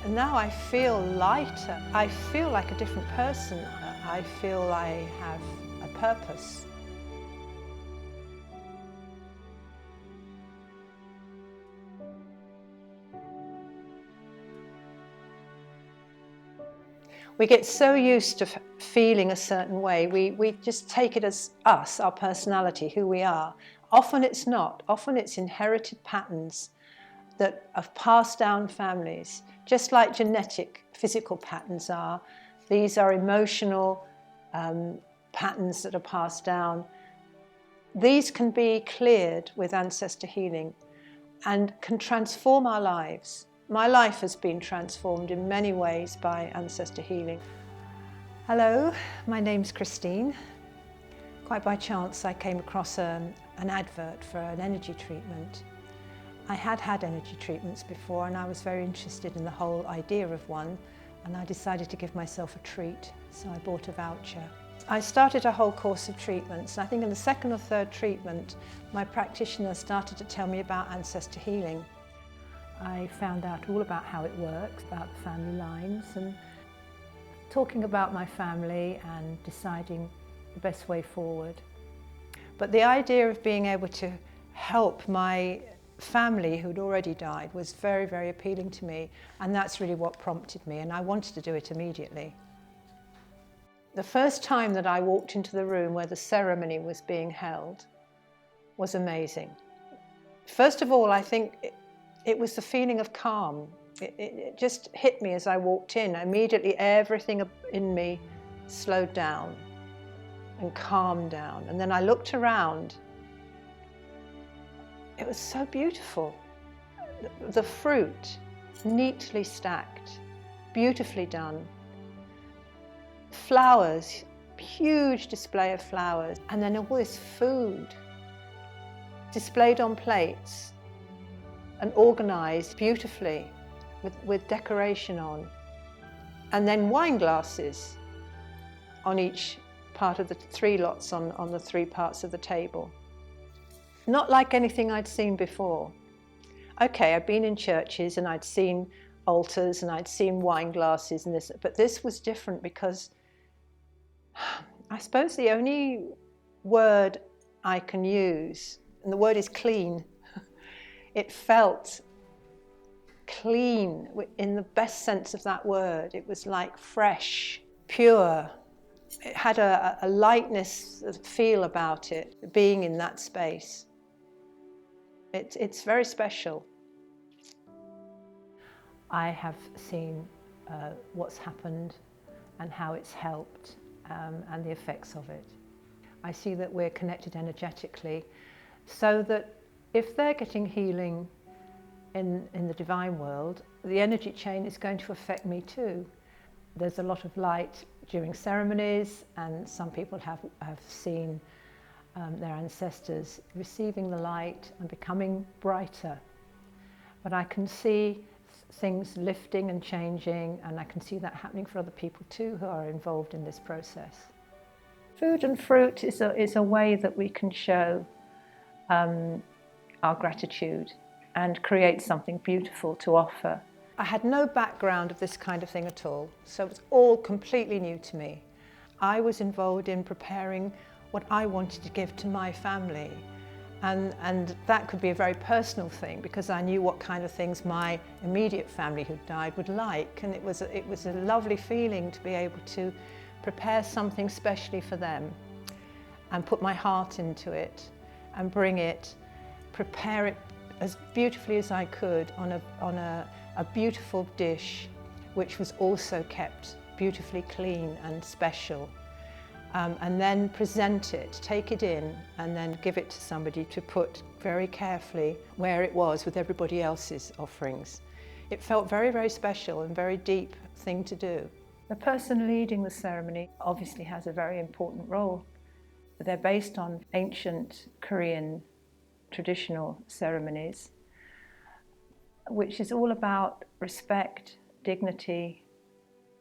And now I feel lighter. I feel like a different person. I feel I have a purpose. We get so used to feeling a certain way. We just take it as us, our personality, who we are. Often it's not. Often it's inherited patterns that have passed down families, just like genetic physical patterns are. These are emotional patterns that are passed down. These can be cleared with ancestor healing and can transform our lives. My life has been transformed in many ways by ancestor healing. Hello, my name's Christine. Quite by chance I came across an advert for an energy treatment. I had had energy treatments before and I was very interested in the whole idea of one, and I decided to give myself a treat, so I bought a voucher. I started a whole course of treatments, and I think in the second or third treatment my practitioner started to tell me about ancestor healing. I found out all about how it works, about the family lines, and talking about my family and deciding the best way forward. But the idea of being able to help my family who'd already died was very, very appealing to me, and that's really what prompted me, and I wanted to do it immediately. The first time that I walked into the room where the ceremony was being held was amazing. First of all, I think it was the feeling of calm. It just hit me as I walked in. Immediately everything in me slowed down and calmed down. And then I looked around. It was so beautiful. The fruit, neatly stacked, beautifully done. Flowers, huge display of flowers. And then all this food displayed on plates and organised beautifully with decoration on. And then wine glasses on each part of the three lots on the three parts of the table. Not like anything I'd seen before. Okay, I'd been in churches and I'd seen altars and I'd seen wine glasses and this, but this was different because I suppose the only word I can use, and the word is clean, it felt clean in the best sense of that word. It was like fresh, pure. It had a lightness, a feel about it, being in that space. It's very special. I have seen what's happened and how it's helped and the effects of it. I see that we're connected energetically, so that if they're getting healing in the divine world, the energy chain is going to affect me too. There's a lot of light during ceremonies, and some people have seen their ancestors receiving the light and becoming brighter. But I can see things lifting and changing, and I can see that happening for other people too who are involved in this process. Food and fruit is a way that we can show our gratitude and create something beautiful to offer. I had no background of this kind of thing at all, so it was all completely new to me. I was involved in preparing what I wanted to give to my family, and that could be a very personal thing because I knew what kind of things my immediate family who'd died would like, and it was a lovely feeling to be able to prepare something specially for them and put my heart into it and bring it, prepare it as beautifully as I could on a beautiful dish, which was also kept beautifully clean and special, and then present it, take it in, and then give it to somebody to put very carefully where it was with everybody else's offerings. It felt very, very special and very deep thing to do. The person leading the ceremony obviously has a very important role. They're based on ancient Korean traditional ceremonies, which is all about respect, dignity,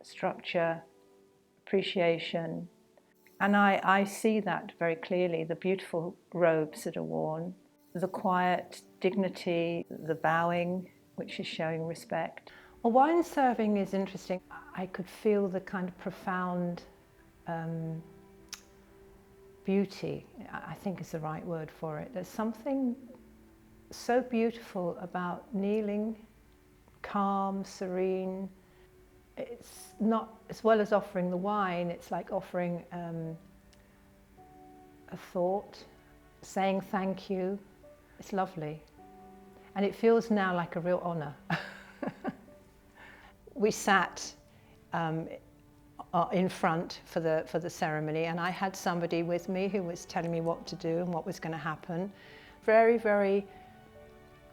structure, appreciation. And I see that very clearly, the beautiful robes that are worn, the quiet dignity, the bowing, which is showing respect. Well, wine serving is interesting. I could feel the kind of profound beauty, I think is the right word for it. There's something so beautiful about kneeling, calm, serene. It's not, as well as offering the wine, it's like offering a thought, saying thank you. It's lovely. And it feels now like a real honour. We sat in front for the ceremony, and I had somebody with me who was telling me what to do and what was going to happen. Very, very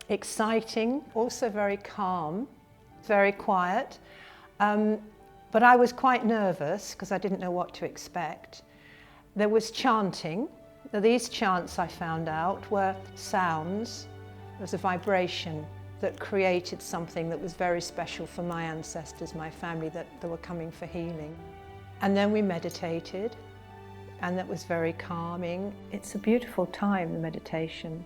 exciting, also very calm, very quiet. But I was quite nervous because I didn't know what to expect. There was chanting. Now, these chants, I found out, were sounds. There was a vibration that created something that was very special for my ancestors, my family, that they were coming for healing. And then we meditated, and that was very calming. It's a beautiful time, the meditation.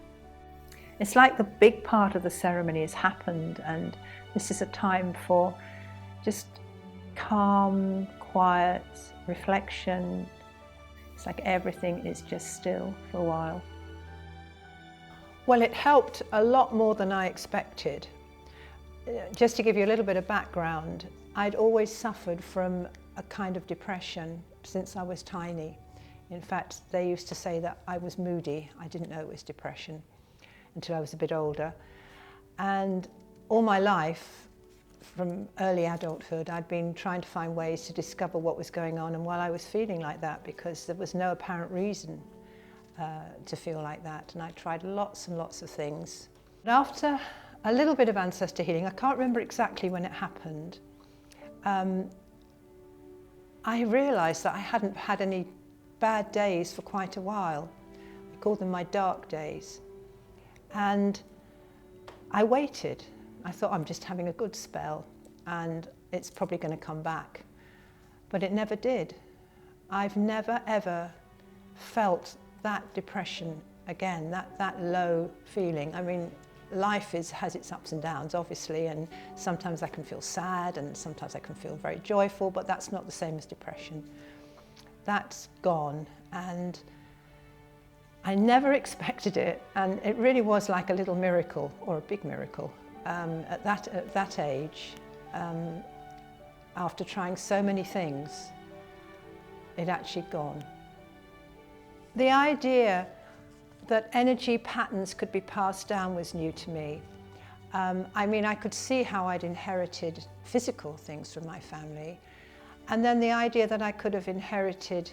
It's like the big part of the ceremony has happened, and this is a time for just calm, quiet reflection. It's like everything is just still for a while. Well, it helped a lot more than I expected. Just to give you a little bit of background, I'd always suffered from a kind of depression since I was tiny. In fact, they used to say that I was moody. I didn't know it was depression until I was a bit older. And all my life, from early adulthood, I'd been trying to find ways to discover what was going on and why I was feeling like that, because there was no apparent reason to feel like that. And I tried lots and lots of things. But after a little bit of ancestor healing, I can't remember exactly when it happened, I realised that I hadn't had any bad days for quite a while. I called them my dark days. And I waited. I thought, I'm just having a good spell and it's probably going to come back. But it never did. I've never ever felt that depression again, that low feeling. I mean, life has its ups and downs, obviously, and sometimes I can feel sad and sometimes I can feel very joyful, but that's not the same as depression. That's gone, and I never expected it, and it really was like a little miracle, or a big miracle, at that age. After trying so many things, it actually gone. The idea that energy patterns could be passed down was new to me. I mean, I could see how I'd inherited physical things from my family, and then the idea that I could have inherited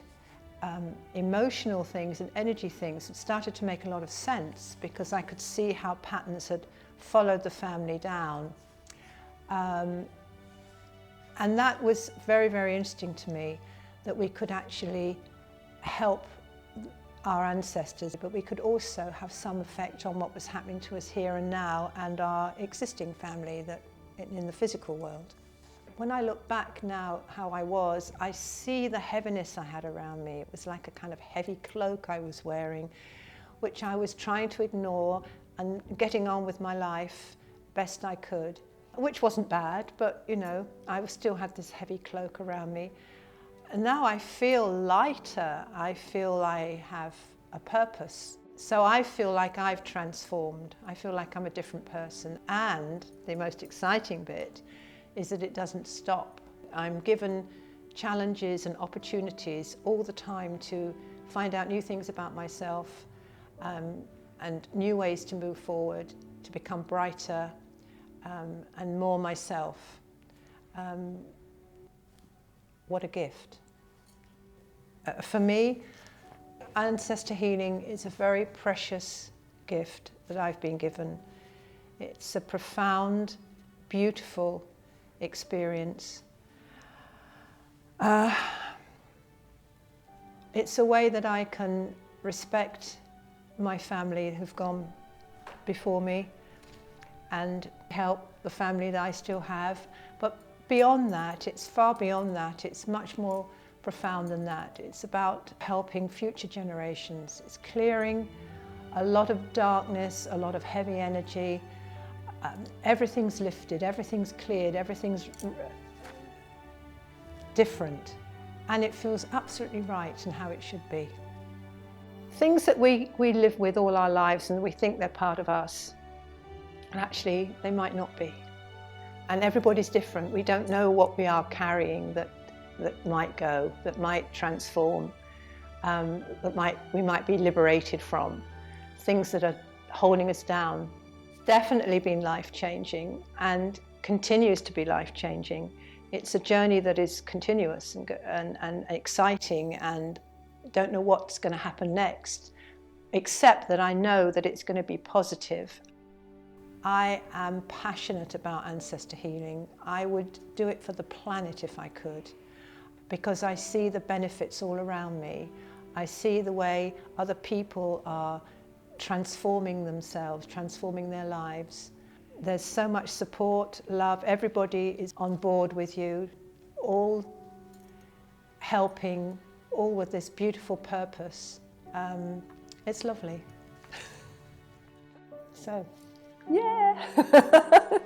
emotional things and energy things started to make a lot of sense, because I could see how patterns had followed the family down. And that was very, very interesting to me, that we could actually help our ancestors, but we could also have some effect on what was happening to us here and now and our existing family that in the physical world. When I look back now how I was, I see the heaviness I had around me. It was like a kind of heavy cloak I was wearing, which I was trying to ignore and getting on with my life best I could, which wasn't bad, but you know, I still had this heavy cloak around me. And now I feel lighter. I feel I have a purpose. So I feel like I've transformed. I feel like I'm a different person. And the most exciting bit is that it doesn't stop. I'm given challenges and opportunities all the time to find out new things about myself, and new ways to move forward, to become brighter and more myself. What a gift. For me, ancestor healing is a very precious gift that I've been given. It's a profound, beautiful experience. It's a way that I can respect my family who've gone before me and help the family that I still have. But beyond that, it's far beyond that. It's much more profound than that. It's about helping future generations. It's clearing a lot of darkness, a lot of heavy energy, Everything's lifted, everything's cleared, everything's different, and it feels absolutely right and how it should be. Things that we live with all our lives and we think they're part of us, and actually they might not be. And everybody's different. We don't know what we are carrying that might go, that might transform, we might be liberated from. Things that are holding us down. Definitely been life-changing and continues to be life-changing. It's a journey that is continuous and exciting, and don't know what's going to happen next, except that I know that it's going to be positive. I am passionate about ancestor healing. I would do it for the planet if I could, because I see the benefits all around me. I see the way other people are transforming themselves, transforming their lives. There's so much support, love, everybody is on board with you, all helping, all with this beautiful purpose. It's lovely. So, yeah!